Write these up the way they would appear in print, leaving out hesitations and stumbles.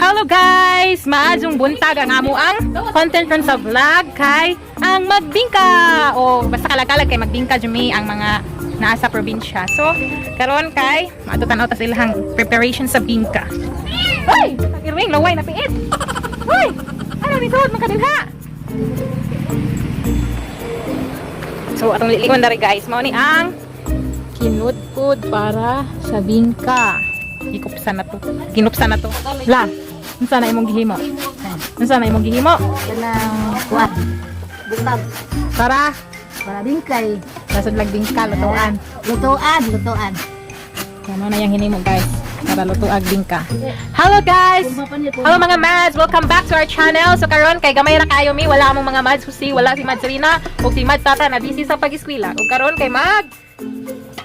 Hello guys! Maadjong buntag ang amo ang content ron sa vlog kay ang magbingka o basta kalagalag kay magbingka jumi ang mga naa sa probinsya. So, karon kay matutanaw ta silang preparation sa bingka. Hoy! Iring laway na piit. Hoy! Ano ni suot makadilha? So, atong lilikon dari guys, mao ni ang kinudkod para sa bingka. Gikupsan na to. Kinupsan na to. La, unsa na imong gihimo? Unsa na imong gihimo? Kanang kuat. Butag. Para Bingkay. lasod lag bingka lutuan. Lutuan. Ano na yung hinimo guys? Para lutuag bingka. Hello guys! Hello mga mads! Welcome back to our channel. So karon kay gamay ra kayo mi, wala among mga mads husi, wala si Mads Rina ug si Mads Tata na busy sa pag-eskwela. Ug karon kay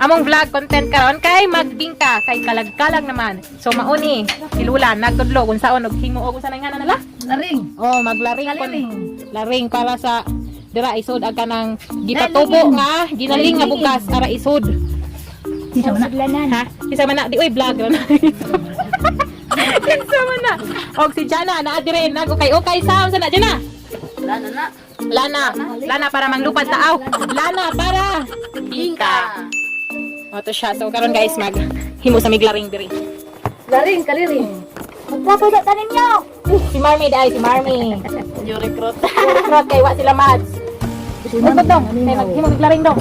among vlog content karon kay magbingka kay kalag-kalag naman. So mauni ilula nagtudlo kung saon og himo og unsa na nga nala? Laring. Oh, maglaring Laring. laring para sa dira isod ag kanang gipatubo nga ginaling nga bugas para isod. Isa man. Ha? Isa man na di oy vlog ra na. Isa man na. Og si Jana na dire nago kay okay sound sa na Jana. Lana para manglupad taaw. Lana para bingka. Oto siya. So karon guys mag himo sa miglaring diri. Laring, kaliring. Magpapada tanin niyo. Si Marmy dai, si Marmy. Yung recruit. Recruit kay wa sila mads. Ano dong? Kay maghimo miglaring dong.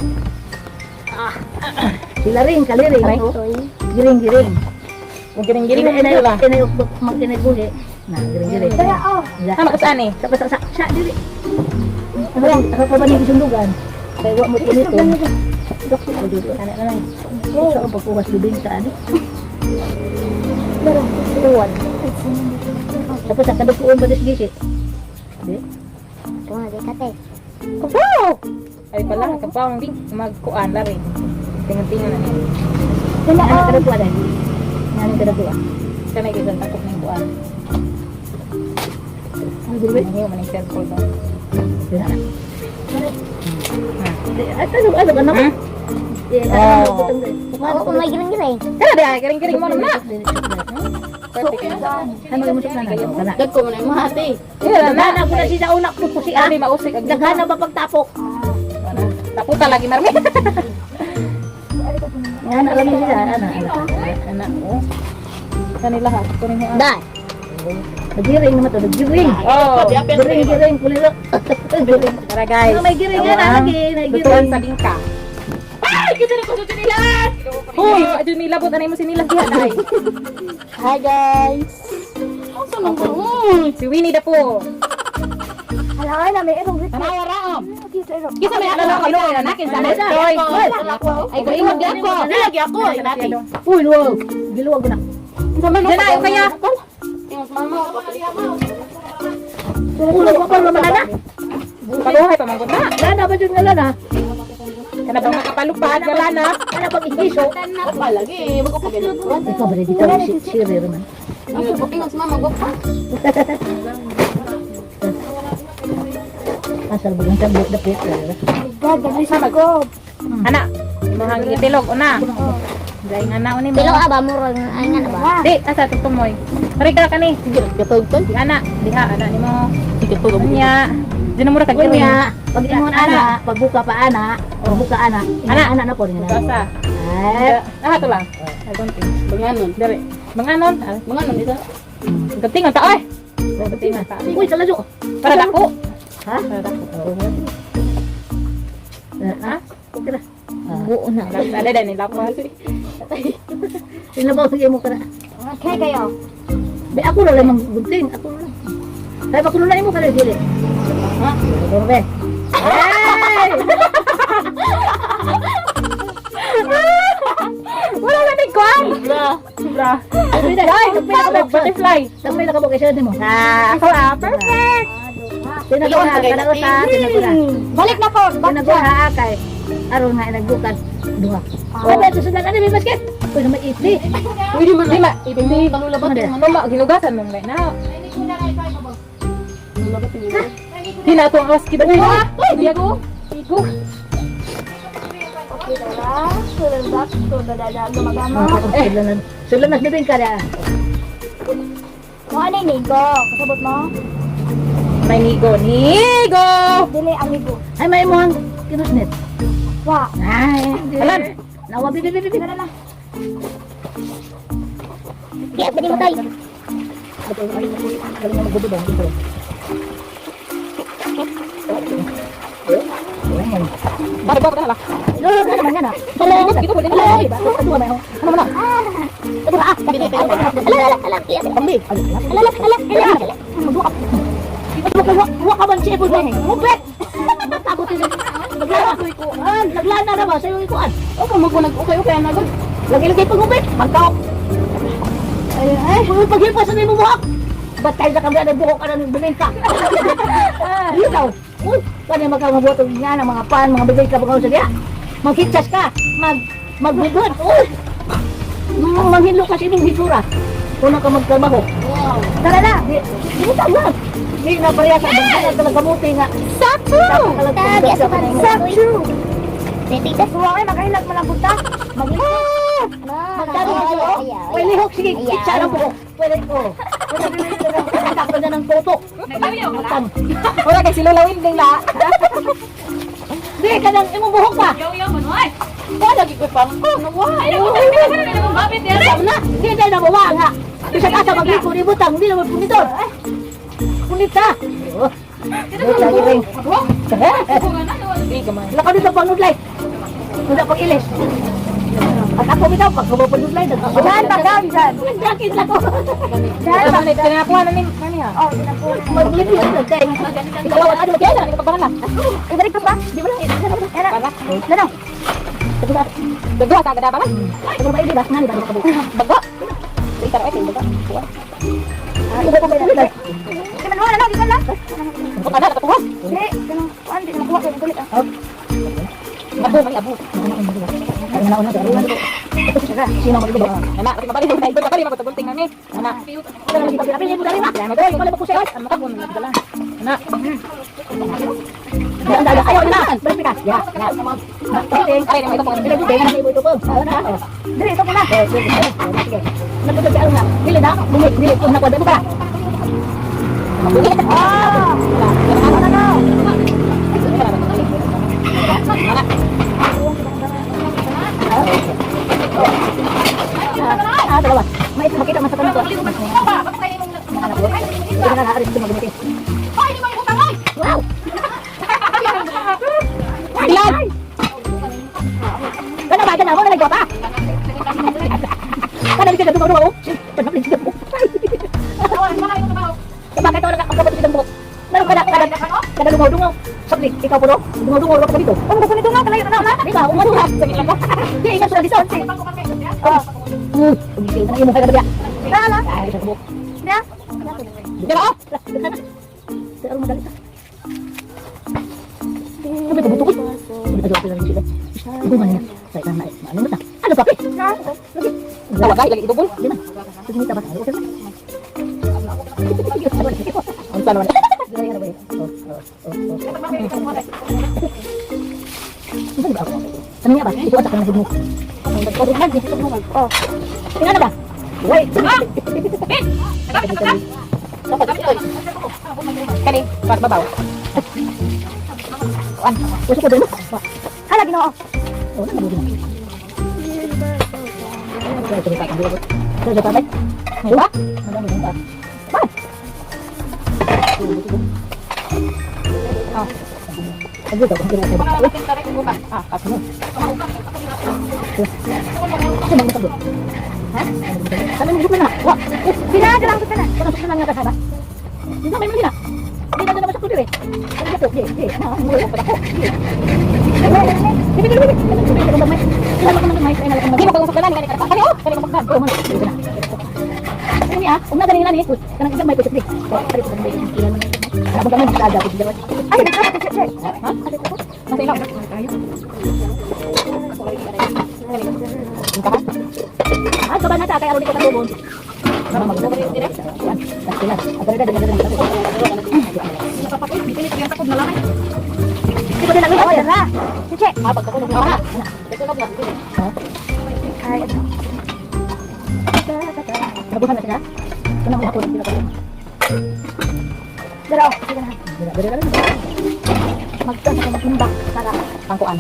Si laring, kaliring. Aray. Giring. Ug giring-giring mo Inay dula. magkinagbuhi. Na, giring. Tama ka saan eh? Tapos sa dili. Ako pa ba niya isundugan? Kaya wa mo tinito. Doktor ko dito. Ana na lang. Sa pagkuwas libing sa ano. Tuwan. Tapos sa kadukuon ba des gisi? Di. Tunga di kate. Kapaw! Ay pala, kapaw ang bing magkuan la rin. Tingan-tingan na niya. Ano kadukuan ay? Ano kadukuan? Kanay kita takot ng buwan. Ano dili? Ang hiyo maning cellphone daw. Ano ka na? Ako kung may girang-girang. Kaya di ay kiring-kiring mo na. Ano yung musik na na? Dagko mo na yung mahati. Iya na. Naghanap ko na siya sa unak ko po si Ari Ari. mausik ag Naghanap ba pagtapok? taputa lagi marmi. Yan, alam niyo siya. Ana oh. Kanila ha, kunin mo. Dai. Nagiring naman to, nagiring. Oh, Giring, kulilo. Giring. tara guys. May giring yan, lagi. Lutuan sa bingka. Ay, kita na ko sa nila. Hoy, adun nila bot anay mo sinilas diha ay. Hi guys. Si Winnie the Pooh. Halaway na may irong rit. Tanawa raom. Dito irong. Kisa may ano lang ilo na nakin sa Toy. Ay ko ingog di ako. Lagi ako. Uy, luwag. Giluwag na. Diyan ayo kaya. Ulo ko pa naman na. Paluhay pa manggod na. Lana ba dyan nga lana? Kana bang makapalupad wala na. Ano pag ikiso? Lagi. Ikaw ba dito si Shiri naman? Asal bukan sabot dapit. Gagawin sa ko. Ana, imong itilog una. Dai nga na uni mo. Bilo aba mo ron ay nga na ba? Di, asa tutumoy. Pare ka kani. Katugtog. Di ana, diha ana nimo. Katugtog. Nya. Di na mura ka gawin. Kanya, pag ingon ana, pagbuka pa ana, pagbuka ana, ana na po rin na. Asa. Ay, Ah, to lang. Ay konti. banganon. Dere. Manganon. Banganon dito. Gatingan ta oy. Gatingan ta. Uy, kalaso. Para dako. Ha? Para dako. Ha? Okay na. Buo na. Ada dan nila pa. Sinabaw sige mo ka na. Okay kayo. Be ako na lang gunting, ako na lang. Ay, ako na lang mo ka na dili. Ha? Dorbe. Hey! Wala na ni kwan. Bra. Ay, Butterfly. Tagmay na ka mo kasi mo. Ako perfect. Tinago na, tinago sa, tinago na. Balik na po. Tinago na kay. Aron nga nagbukas duha. Sabi ito sudan ani may basket. Uy, naman itli. Pwede man lima. Ipindi panulabat man mama ginugasan mo right now. Hina to ang basket. Uy, Diego. Igo. Okay dala. Sulan back. Sulan dada gumagama. Sulan na din ka na. Mga ano yung nigo? Kasabot mo? May nigo. Nigo! Dili ang nigo. Ay, may mo ang kinusnit. Wa. Ay, Alam. nawa, bibi. Dala na. Kaya, pwede mo tayo. Galing na magbubudong dito. Bakit ba? Bakit Lolo, ano naman yan ah? Salamat. Dito po din. Ay, ba? Ano ba may ano mo na? Ito ba? Alam. Pambig. Alam. Huwag ka man siya po ba? Mubet! Matakot yun. Naglana ko ikuan. Naglana na ba sa'yo ikuan? Opo, mag-okay na agad. Lagi-lagi pag mubet. Magkaok. Ay, paghilpa sa mo buhok. Ba't tayo na kami na buhok ka na ng bumenta? Yun daw. Uy, kanya magkamabuto nga ng mga pan, mga bigay ka ba sa diya? Maghitsas ka. Magbigod. Uy! Manghilo kasi ng hitsura. Una ka magtrabaho. Tara na. Di mo tawag. Hindi na pareha sa bagay na gamuti nga. Sakto. Sakto. Tita, suwa kayo, makahilag mo lang punta. Magdano mo siya? May lihok. Sige, kitsa na po. Pwede ko. Takto na ng toto. Matang. Wala kay silulawin din la. Hindi, kanang imong buhok pa. Wala lagi ko pa. Sabi na, hindi tayo nabawa nga. Bisa ka sa mag-liko ni Butang, hindi naman punitor. Punit ka. Lagi rin. Laka dito pang nudlay. Wala pang ilis. At ako bitaw, pag kumapag nudlay, Saan ba ka? Saan? nagdakit ako. Tinakuha na ni ha. Oh, sinapuan. Maglibis na tayo. Ikaw ang ano, kaya lang. Pagbangan na. Ibalik ka ba? Di ba lang? Para. Ano? Dagwa ka gada ba? Ano ba ini ba? Nani ba ito kabu? Bagwa. Ito ay bagwa. Ano ba ba ito? Di man wala na, di ba lang? Kung ana nakatuwa. Hindi, ganun. Ano, di nakuha ko ulit ah. Abo may abo. Ay na una pero sino mo dito? Ana, kasi mabali na ito mabali magtubulting na ni. Ana. Ano lagi ba pinili mo dali ma? Kaya mo dai, wala pa ko siya. Ano makabon na dala. Ana. Dala ayaw na. Balik ka. Ya. Okay. Ay, may ito po. Dili dili na ibo ito ko. Ano? Dili ito ko na. Nagdudod ka na. Dili na. Dili ko na kwento mo ka. Ah! Dalawa. May makita man sa kanto. Hindi na nakaaris ko magumiti. Wow! Ilan? Kana ba kana mo na nagwapa? Kana dito sa dugo. Panak dito mo. Bakit wala ka kapatid dito mo? Meron kada dungo. Sabli, ikaw po do. Dungo ka dito. Ano ko nito nga? Kalayo na na. Ikaw, umano. Di ingat sa dito. Tumigil na imo kay dia. Wala. Ay, sa buhok. Di ah. Dala. Pero madali ka. Ano ba buto? Ano ba lang sila? Ito man na. Sa kana. Ano ba? Ano pa? Lagi. Tawa ka lagi idubol. Di na. Sige ta ba? Okay. Ang salon. Gaya na ba? Ano nga ba? Ito at ang nagmo. Ang nagpapalad dito mo. Oh. Tingnan na ba? Wait. Kani, para babaw. Kuan. Gusto ko din. Hala, Ginoo. Oh, ano din? Sa tatay. Ay ba? Madami din ba? Ba? Ah. Ano daw? Ah, kaso. Ano ba ito? Ha? Ano mo na? Wa. Pinada lang kita na. Ano sa mga kasama? Hindi na may mali na. Hindi na naman sa kudir eh. Ano ba ito? Eh, na, mo lang pa ako. Di mo kung sa kanan kani ka. Kani oh, kani ka magdan. Ini ah, umna ganing nani, kanang isang may putik. Ari ko may ilan man. Abang kami sa aga putik. Ay, nagkakapit siya. Ha? Nasa ilaw. Ah, coba na ta kay aron ko ta tubon. Para magdala dire. Sila. Ato na dagan dagan. Pipilit yung takod na lang. Di ba lang Oh, dara. Chiche. Ah, pagkatulog na. Tutulog na. Ha? Ay, Nabuhan na sila. Kenapa aku tidak tahu? Daraw, sige na. Daraw. Magtan sa matimbak para pangkuan.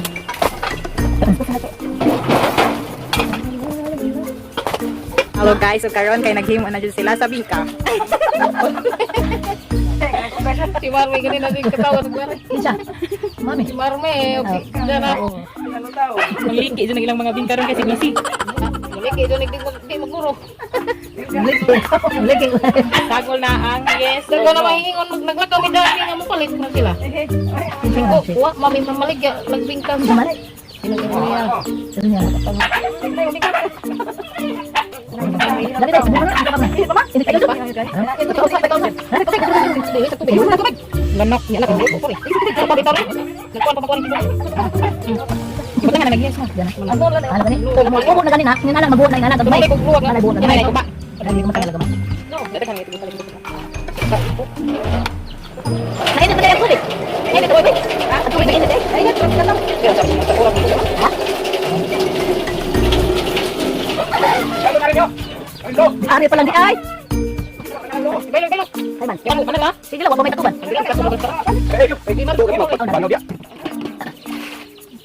Hello guys, so karon kay naghimo na jud sila sa bingka. Si Marme ganun natin katawa sa buwan. Isa. Mami. Si Marme, okay. Diyan na. Maliki jud ilang mga bingka ron kasi busy. Muli kayo doon di magmuro. Lagi. Tagol na ang yes. Doon ko na mahingon naglakaw mi dali nga mo palit na sila. Wa mami mamaligya nagbingkang sa. Mali. Niya. Sige niya. Lagi tayo. Ini kayo ba? Ito ko sa tayo. Lanok ya lang ko pare. Apa bitaw rin? Nagkuan pa makuan ko. Buta nga nag-yes na. Ano lang Ano gani? Kubo na gani na. Nga na mabuot na nga na. May kugluwag na. Ay buot na. Gamay ko ba? Dali ko makalaga man. No, dito kan ito balik. Nainit pa yung tubig. Nainit tubig. At tubig na init eh. Nainit tubig na lang. Kaya sabi mo sa kurang dito. Ari pa lang di ay. Belo. Ay man. Yan mo kanila. Sige lang, wag mo may tatuban. Ang bilang kasulog sa. Pwede man dugo mo. Ano dia?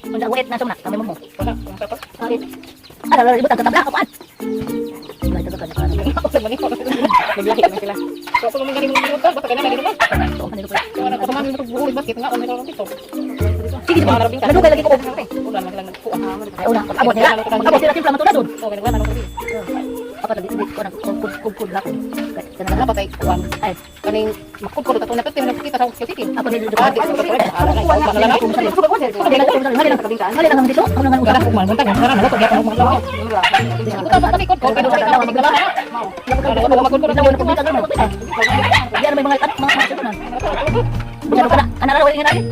Unsa wait na sumna, kami mo. Wala, ang tapas. Ari. Ala, ibut ang katabla ko pan. Wala ito ka. Naglahi na sila. So, kung mga ganun mo basta kanina dito ba? So, kanito pa. Wala ka man ito buhol bakit nga ano dito. Sige, sige. Ano ba lagi ko? Ulan lang nagkuha. Ay una, abot nila. Abot sila simpla matulad dun. So, wala na ko. Apat lagi hindi ko na kung lang. Kana Wala patay kuan. ay. Kaning makudkod ta natin na kita sa hospital. Apa dia Ah, di ko pwede. Ala na ko na lang. Mali lang dito. Ano nga Gara ko man buntag gara na ko gyapon mo lang. Buta sa kami ko ko pero sa maglaba. Kalau ko magkudkod na ko. Biar may mga Biar ka na. Ana raw ingin natin.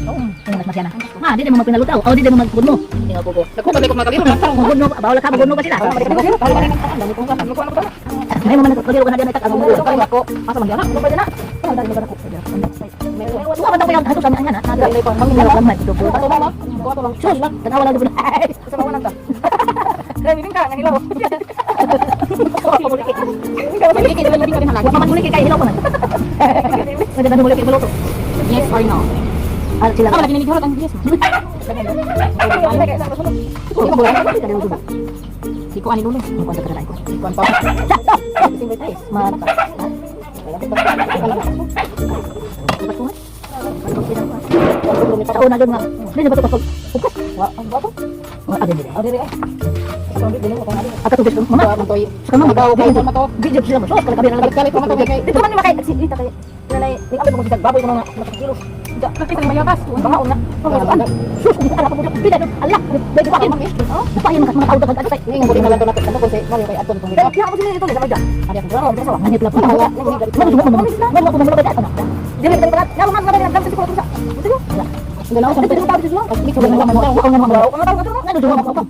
Oh, mas masyana. Ma, di mo pinalutaw. O di mo magpudno. Tingnan ko ko. Naku balik ko magaliro na tao. Magpudno, bawal ka magpudno ba sila? May mo man nagpudno ka na diyan ay takang mo. Ako, asa man gyana? Ano ba dyan na? Ano dahil ba na ko? Wala man daw ko yung hato sa mga na. Nagay pa mangin lang man dito po. Ano ba ba? Ko ato lang. Sus, tanawa lang dito. Sa mga nanta. Dali din ka nang ilaw. Pagkikita naman din kami halaga. Mamamuli kay hilaw ko na. Pwede ba namuli kay baloto? Yes or no? Ah, sila. Ako lagi ninigurot ang yes. Di ko ani lunes. Ang kwanta ka na ko. Kuan pa. Sing betis. Mata. Taon na doon nga. Hindi ba ito kapag pupok? Ang bato. Ada din. Adi rin. Sa bit din mo kan adi. At ito gusto mama. Mantoy. Sa mama Magaw magaw kayo sa mato. Video sila mo. So kala kabi na Balik kali pa mato kay. Dito man ni makay taksi dito kay. Nanay, ni abot mo bidag baboy ko mga makakilo. Nakita ng mayakas. Bangaon na. Sus, kung ala pa mo bida do. Ala, bida pa mo. Oh, pa yung mga tao dapat agad. Ini mo din nalang natin ano ko say mali kay aton kung Pero kaya mo sila dito sa mga. Adi ang drama sa Ang hitla pa. Ano mo mga bida. Dili ka ba? Naman nga ba ang dami ko sa. Dito. Ganaw sa pwede tayo dito. Pag ko lang mo. Ako nga mga ano tao ano do mo pa.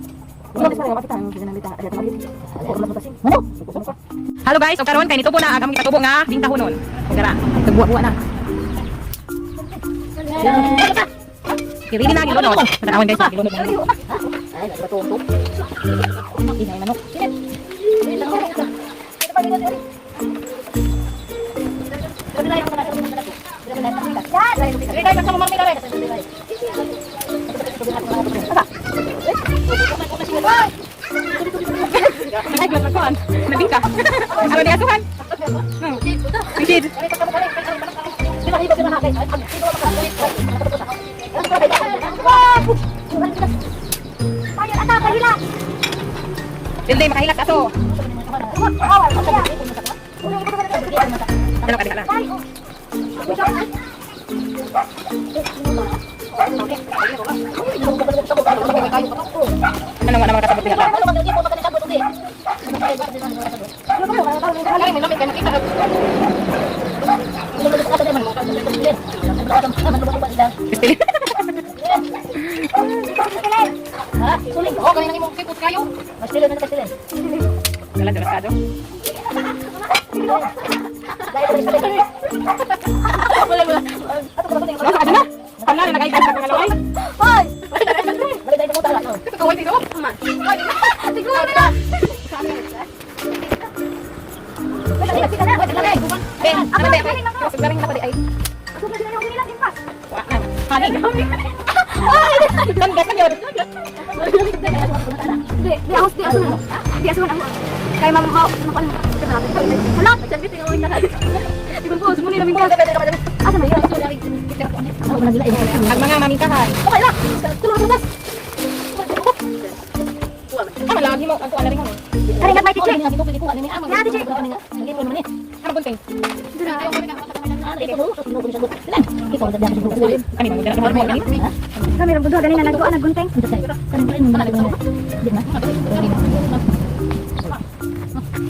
Ano sa mga makita ang ginamita ada tawag. Ano? Hello guys, so karon kay nito po na agamong katubo nga bingkahonon. Gara, tagbuwa-buwa na. Kiri na gilunod. Tanawan guys, gilunod. Ay, nagpatuto. Inay manok. Ay, gilunod. Nabingka. Ano di asuhan? Bigid. Hindi makahilak ato. Ano ka dikala? Ano nga naman kasabot niya? Kali mo lamig kay nakita. Oh, kani nang imong kipot kayo. Wala delikado. Ano ka na? Ano na nagay ka sa pangalaway? Kaway dito. Ben, ano ba ay? Galing na pa di ay. Wala na. Hani. Ganda ka yun. Di asun ako. Kay mama ko, Hala, sabi ko yung na. Di ba po, sumuni namin ko. Asa ba yun? Ang mga mamitahan. Okay lang. Tulong mo bas. Ano lagi mo? Ang tuwan na rin mo. Kaya nga may teacher. Nga teacher. Ano bunting? Kani mo dala mo kani? Kami lang budo ganina nagkuan naggunteng.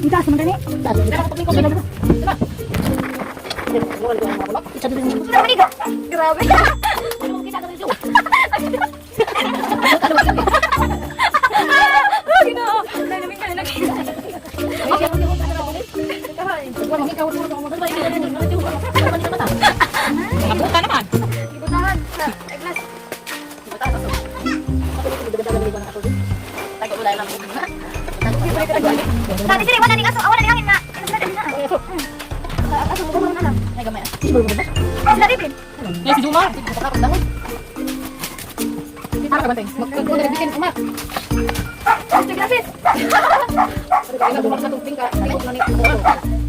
Kita sa mga ni. Grabe. Nabuta naman. Ibutahan sa Ignas. Tadi sini mana ning aso awan ning angin na. Aso mo na lang. Ay gamay. Sila ripin. Yes, si Juma. Ano ka banteng? Magkukuha na bikin umat. Sige gracias. Kaya bumak sa tubing ka. Ay, na ni ko.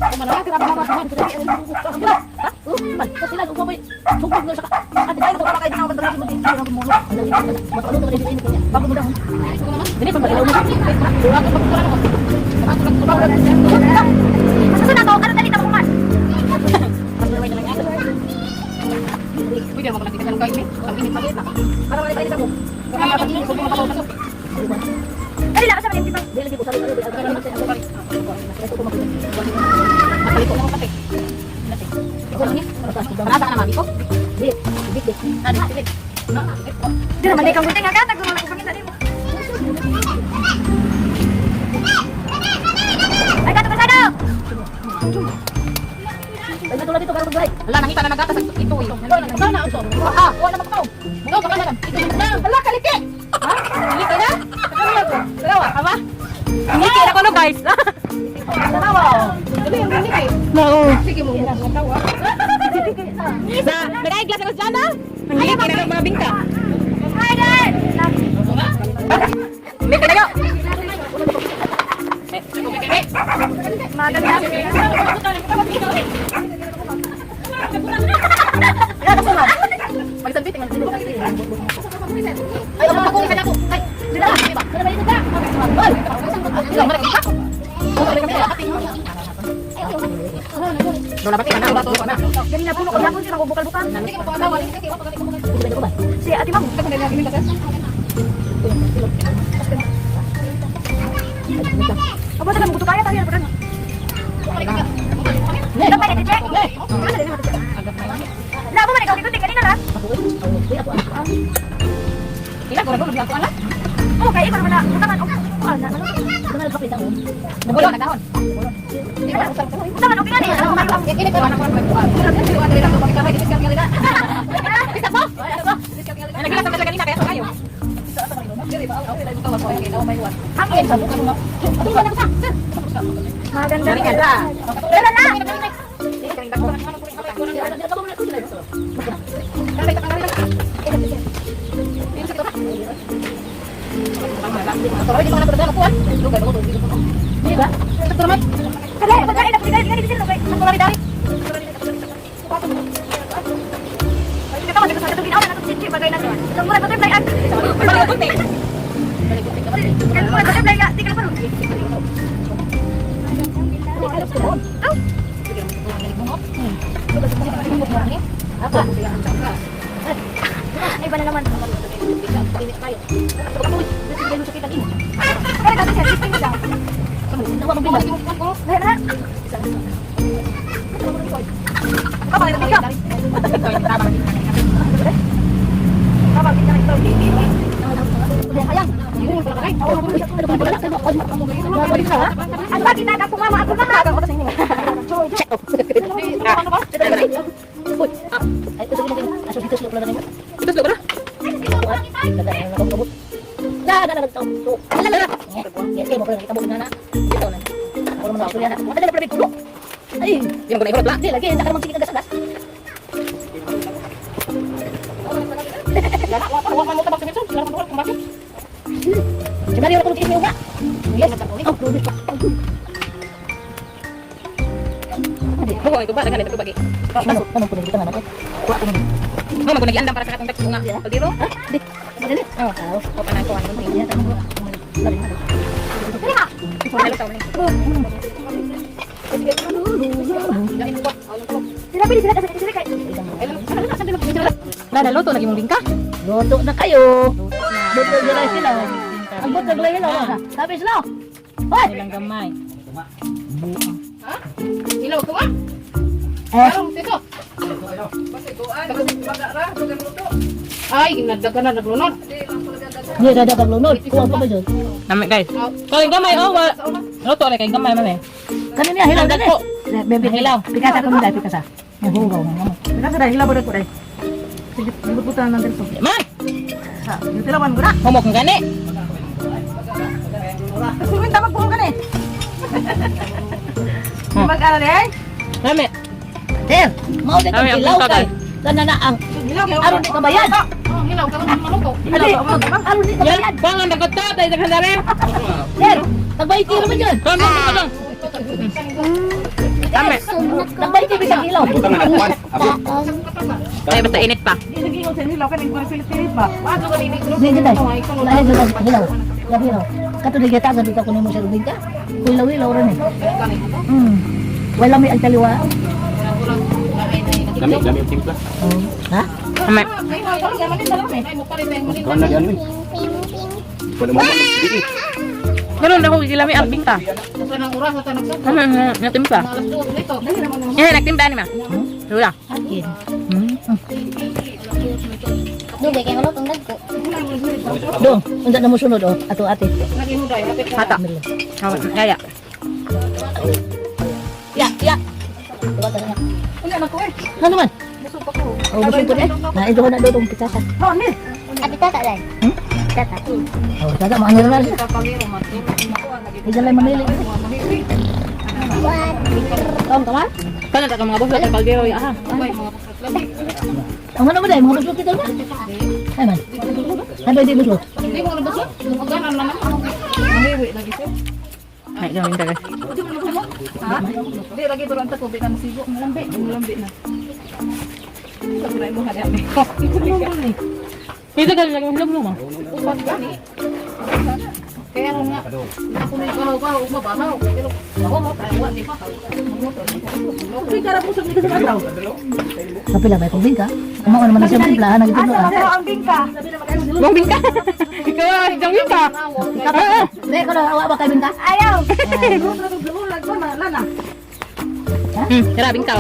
Kumana na tira ba ba. Susunod ako, ano dali na kuman? Pwede mo lang tingnan kayo ni. Ang init maliit na. Para wala tayo sa ko. Para mapatili ko mapapasok. Dali lang sa mga tipang. Mapalik ko lang pati. Nasa ka na mami ko? Di naman di kang gunting agad, nagdumang ko pangin dali mo. Ay, gato kasado! Wala, nakita na nagata sa ito eh. Sana ito. Ah, wala na makaw. Mugaw ka na lang. Wala, kaliki! Ha? Kaliki na? Dalawa, ama? Kaliki na ko no guys. Dalawa. Dali yung kaliki. Oo. Sige mo. Sa, nag-eyeglass ako dyan ah. Ang kaliki na ng mga bingka. Ay, dad! Bingka na yun. Maganda. Magsabi, tingnan ko. Ay, ako na ako. Ay, dila. Doon ba tingnan na? Ganina puno ko yapon siya bukal-bukal. Si ate mo. Apa tak kamu kaya tadi ada Dah main di cek. Lah, apa mana kau ikutin kanina lah? Ila, kurang lebih aku alat. Oh, kayak mana mana tangan. Oh, nah. Bulo na dahon. Tangan oke kan ya? Ini ko anak ko. Bisa po? Nagila sa kanina kaya so kayo. Angin. Maganda rin ka. Dala na. Kada, pagkain ako dali dali sila kay. Dali dali. Kita mo sa katong ginawa na to bagay na. Itong mura butterfly ag. Balik ko tin. Kan mura butterfly ga, tingnan pa ron. Ay, ba na naman? Kaya dati siya, sisting mo siya. Dahil na. Kapag ito bigyan. Kapag ito bigyan. Sayang. Ano ba, ginagap ko mama? Ako na nga. Ako sa inyo. Check. Ito sulo na. Di mo ko na ihurot la. Di lagi hindi ka magsigit ang gasagas. Wala mo tabak sa bitso. Wala mo kung bakit. Coba dia waktu ini enggak? Yes. Oh, tulis pa. Buko ito ba daghan ito bagi. Ano po dito naman? Kuha ko naman. Mo maguna giandam para sa katong text nga. Aldiro. Di. Madali. Oh, o panan ko ano ni. Iya, tayo mo. Dalo taw ni. Sila pilih sila kasi sila kay. Na luto lagi mong bingka. Luto na kayo. Luto na lang sila. Ang butog lang yun. Sabi sila. Hoy! Ilang gamay. Ilaw ko ba? Eh, Parang tito. Ay, nagdaga na naglunod. dia ada lunod. Kuha pa ba dyan? Nami guys. Kay gamay oh, luto lagi kay gamay man eh. Kanina hilaw na Dako. Bebe hilaw. Pikasa ko nila, pikasa. Ang hugaw mo. Pikasa dahil hilaw ba ko dahil. Sige, ibubutan na dito. Man, Yung tilawan ko na. humok ng gani. Sumin tama po ka na eh. Mag-ano na eh? Nami. Sir, mau dito Ay, ang hilaw punta, kay. Kana na ang aron di kabayan. Ilaw ka naman maluto. Adi, aron di kabayan. Yan, bangan dagat ta, tay daghan na rin. Sir, tagbay tiro man dyan. Come on. Nami. Tagbay tiro sa hilaw. Ay basta init pa. Hindi kita. Lain kita hilaw. Ya hilaw. Kato di kita gabi ka kunin mo sa rubin ka. Hilaw-hilaw rin eh. Wala may agtaliwa. Lami yung timpla. Ha? Nami. Kuhan na yan. Kuhan mo. Meron na ko sila may albing ka. Sa nang oras at nagsa. Nagtimpla. Alas 2 dito. Eh, nagtimpla ni ma. Wala. Akin. Dugo kay ano tungdag ko. Dong, unta na mo sunod oh. Ato ate. Naginuday, lapit na. Hata. Yaya. Ya, ya. Tuwa ta na. Wala na ko eh. Ano man? Busog pa ko. Oh, busog ko eh. Na ito na dito pitasa. Ati tata dai. Tata. Oh, tata mo angiro na. Kapagiro man. Ija lay mamili. Tom, kaman? Kana ta mga busog kay kaldero ya ha. Ay, mga pasatlan. Ang ano ba dai mga busog kita na? Ay man. Ano di busog? Hindi mo na busog. Lumaganan na naman. Mahiwi lagi ko. Ay, gawin ta guys. Ha? Hindi, lagi doon ang tubig na masigo. Malambi na. Sabay mo hali ami. Ito galing lagi hilog mo ma. Upat gani. Kaya ano nga, ako na ikaw mabahaw. Pero ako mo, tayo di pa. Uy, kara busog ni sa daw. Tapi lang ba kung bingka? Amo ko naman na siyang timplahan ng ito ah. Mong bingka. Ikaw ay jang bingka. Dai ko na awa ba kay bingka? Ayaw. Tara bingka.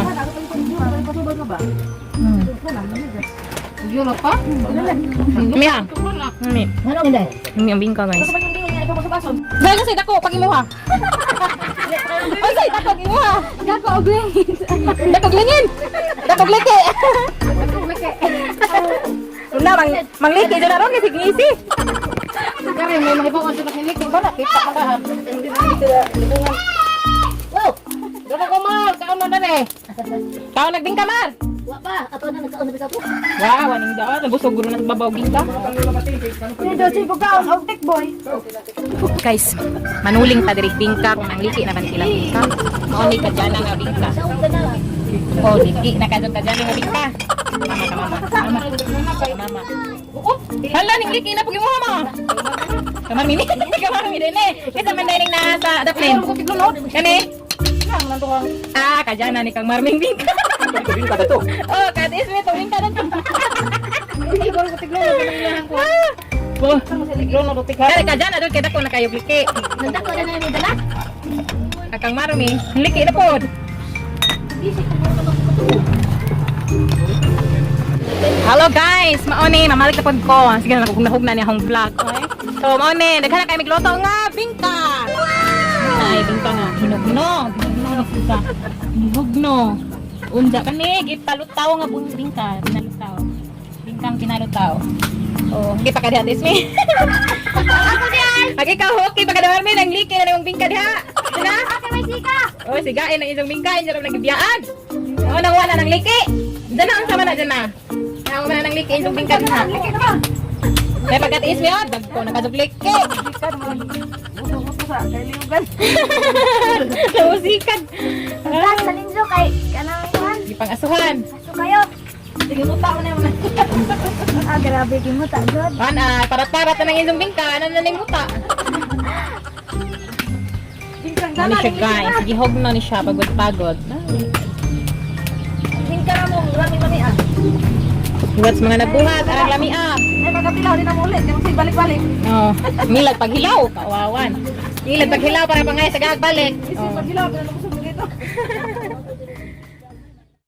Yun pa? Kami ha. Kami. Ano hindi? Kami ang bingka guys. Dahil kasi dako pag imuha. Ay, dako imuha. Dako ogling. Dako glingin. Dako glike. Una mangliki dyan na ron kasi ngisi. Kaya may mga ibang sa nilik ba na kita ka ka. Hindi na sila libungan. Wow! Dala ko mal, kaon na dali. Kau nagbingka mar. Wa pa, ato na nagkaon na ko. Wow, waning daan. Nabusog guro na babaw bingka. Dito si Bukaon og tek boy. Guys, manuling pa diri bingka kung nangliki na man sila bingka. Mauni ka dyan nga bingka. Oh, liki na ka dyan nga bingka. Mama. Hala, ningliki na pag imuha mo. Kamar mini. Kamar mini din eh. Kasi man dining na sa daplin. Kani? Ah, kajana ni kang marming bingka. Ito ka to. Oh, kadis mo tuwing ka dito. Hindi ko ko tiglo na lang ko. Oh, Tiglo na rutik ha. kaya kajana doon kaya ko na kayo liki. Nandako na na yung dala. Akang marmi, liki na pod. Hello guys, maoni, mamalik na pod ko. Sige na nahug na niya akong vlog, okay? So maoni, daghan na kayo migluto nga bingka. Ay, bingka nga, hinugno. Hinugno. Hinugno. Unda kani, gipalutaw nga buong bingka, pinalutaw. Bingkang kinalutaw. Oh, hindi pa ka diha, Tismi. Ako diyan. Agi ka, okay pa ka diha, Marmi, nang liki na yung bingka diha. Sina? Ate, may sika! Oh, sigain ang isang bingka, hindi rin nagibiyaan. Oh, nang wala ng liki. Diyan na, ang sama na dyan na. Nang wala ng liki, isang bingka din ha. Liki naman! Kaya pagkatiis mo yun, dagko, nakasubliki. Nausikan. Plus, sa ninyo kay, kanang yan. Di pang asuhan. So kayo. Sige mo pa mo na yun. Ah, grabe, gimuta, God. Parat-parat na ng isang bingka, ano na ng muta. Ano siya guys, gihog na ni siya, pagod-pagod. Bingka na mo, lami-lami ah. Iwats mga nagbuhat, arang lamia. Ay, pagkapilaw din ang ulit. Yung balik-balik. Oh, milag paghilaw, kawawan. Milag paghilaw para pangay sa gagbalik. Isip Oh. paghilaw, pero nakusog dito.